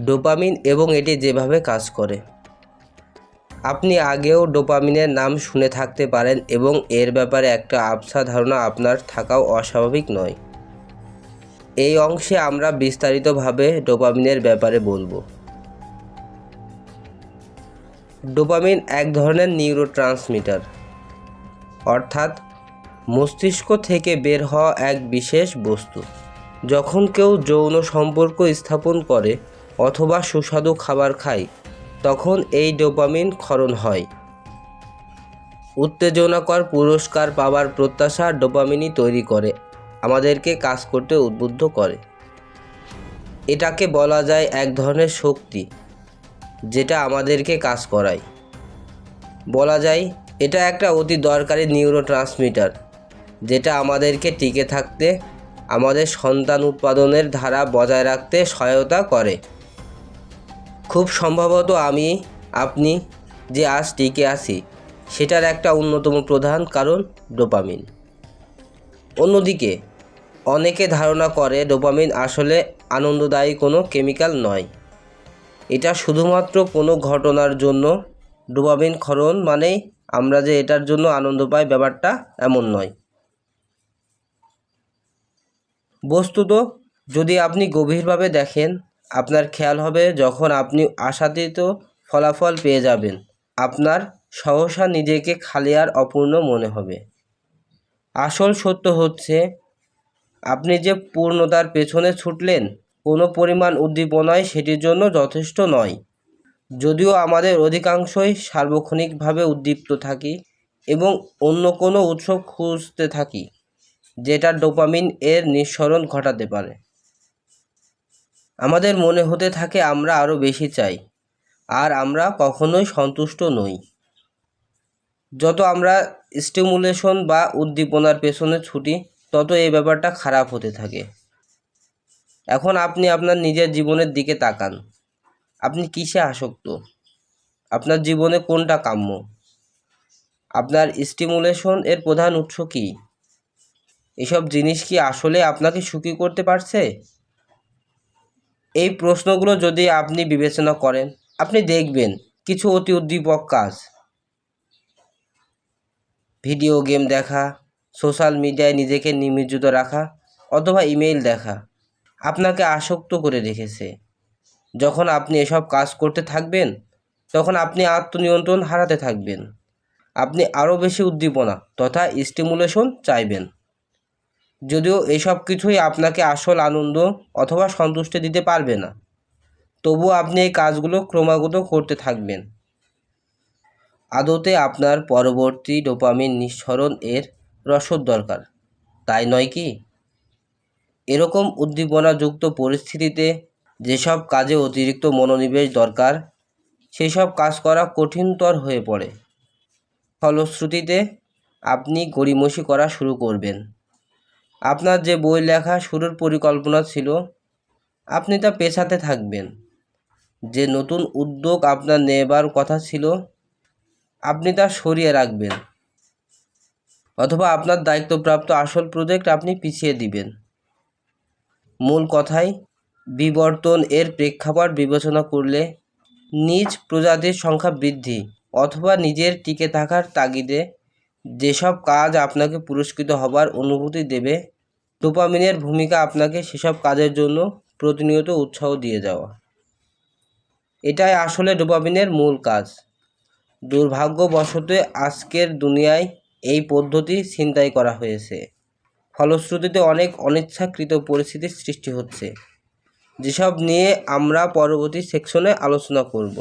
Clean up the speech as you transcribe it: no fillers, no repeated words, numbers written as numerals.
Dopamine এবং এটি যেভাবে কাজ করে। আপনি আগেও ডোপামিনের নাম শুনে থাকতে পারেন এবং এর ব্যাপারে একটা আবছা ধারণা আপনার থাকাও অস্বাভাবিক নয়। এই অংশে আমরা বিস্তারিতভাবে ডোপামিনের ব্যাপারে বলবো। ডোপামিন এক ধরনের নিউরোট্রান্সমিটার, অর্থাৎ মস্তিষ্ক থেকে বের হওয়া এক বিশেষ বস্তু। যখন কেউ যৌন সম্পর্ক স্থাপন করে অথবা সুস্বাদু খাবার খায়, তখন এই ডোপামিন ক্ষরণ হয়। উত্তেজনাকর পুরস্কার পাওয়ার প্রত্যাশা ডোপামিনই তৈরি করে, আমাদেরকে কাজ করতে উদ্বুদ্ধ করে। এটাকে বলা যায় এক ধরনের শক্তি যেটা আমাদেরকে কাজ করায়। বলা যায় এটা একটা অতি দরকারি নিউরোট্রান্সমিটার যেটা আমাদেরকে টিকে থাকতে, আমাদের সন্তান উৎপাদনের ধারা বজায় রাখতে সহায়তা করে। খুব সম্ভবত আপনি যে আজ টিকে আছি সেটার একটা অন্যতম প্রধান কারণ ডোপামিন। অন্যদিকে অনেকে ধারণা করে ডোপামিন আসলে আনন্দদায়ী কোনো কেমিক্যাল নয়। এটা শুধুমাত্র কোনো ঘটনার জন্য ডোপামিন ক্ষরণ মানেই আমরা যে এটার জন্য আনন্দ পাই, ব্যাপারটা এমন নয়। বস্তুত যদি আপনি গভীরভাবে দেখেন, আপনার খেয়াল হবে যখন আপনি আশাতীত ফলাফল পেয়ে যাবেন, আপনার সহসা নিজেকে খালি আর অপূর্ণ মনে হবে। আসল সত্য হচ্ছে আপনি যে পূর্ণতার পেছনে ছুটলেন, কোনো পরিমাণ উদ্দীপনায় সেটির জন্য যথেষ্ট নয়। যদিও আমাদের অধিকাংশই সার্বক্ষণিকভাবে উদ্দীপ্ত থাকি এবং অন্য কোনো উৎস খুঁজতে থাকি যেটা ডোপামিন এর নিঃসরণ ঘটাতে পারে। আমাদের মনে হতে থাকে আমরা আরও বেশি চাই, আর আমরা কখনোই সন্তুষ্ট নই। যত আমরা স্টিমুলেশন বা উদ্দীপনার পেছনে ছুটি, তত এই ব্যাপারটা খারাপ হতে থাকে। এখন আপনি আপনার নিজের জীবনের দিকে তাকান। আপনি কিসে আসক্ত? আপনার জীবনে কোনটা কাম্য? আপনার স্টিমুলেশন এর প্রধান উৎস কী? এসব জিনিস কি আসলে আপনাকে সুখী করতে পারছে? এই প্রশ্নগুলো যদি আপনি বিবেচনা করেন, আপনি দেখবেন কিছু অতি উদ্দীপক কাজ, ভিডিও গেম দেখা, সোশ্যাল মিডিয়ায় নিজেকে নিমজ্জিত রাখা অথবা ইমেইল দেখা আপনাকে আসক্ত করে রেখেছে। যখন আপনি এসব কাজ করতে থাকবেন, তখন আপনি আত্মনিয়ন্ত্রণ হারাতে থাকবেন। আপনি আরও বেশি উদ্দীপনা তথা স্টিমুলেশন চাইবেন। যদিও এসব কিছুই আপনাকে আসল আনন্দ অথবা সন্তুষ্টি দিতে পারবে না, তবুও আপনি এই কাজগুলো ক্রমাগত করতে থাকবেন। আদতে আপনার পরবর্তী ডোপামিন নিঃসরণ এর রসদ দরকার, তাই নয় কি? এরকম উদ্দীপনাযুক্ত পরিস্থিতিতে যেসব কাজে অতিরিক্ত মনোনিবেশ দরকার, সেই সব কাজ করা কঠিনতর হয়ে পড়ে। ফলশ্রুতিতে আপনি গড়িমসি করা শুরু করবেন। আপনার যে বই লেখা শুরুর পরিকল্পনা ছিল, আপনি তা পেছাতে থাকবেন। যে নতুন উদ্যোগ আপনার নেবার কথা ছিল, আপনি তা সরিয়ে রাখবেন। অথবা আপনার দায়িত্বপ্রাপ্ত আসল প্রজেক্ট আপনি পিছিয়ে দিবেন। মূল কথায়, বিবর্তন এর প্রেক্ষাপট বিবেচনা করলে নিজ প্রজাতির সংখ্যা বৃদ্ধি অথবা নিজের টিকে থাকার তাগিদে যেসব কাজ আপনাকে পুরস্কৃত হবার অনুভূতি দেবে, ডোপামিনের ভূমিকা আপনাকে সেসব কাজের জন্য প্রতিনিয়ত উৎসাহ দিয়ে যাওয়া। এটাই আসলে ডোপামিনের মূল কাজ। দুর্ভাগ্যবশত আজকের দুনিয়ায় এই পদ্ধতি ছিনতাই করা হয়েছে। ফলশ্রুতিতে অনেক অনিচ্ছাকৃত পরিস্থিতির সৃষ্টি হচ্ছে, যেসব নিয়ে আমরা পরবর্তী সেকশনে আলোচনা করব।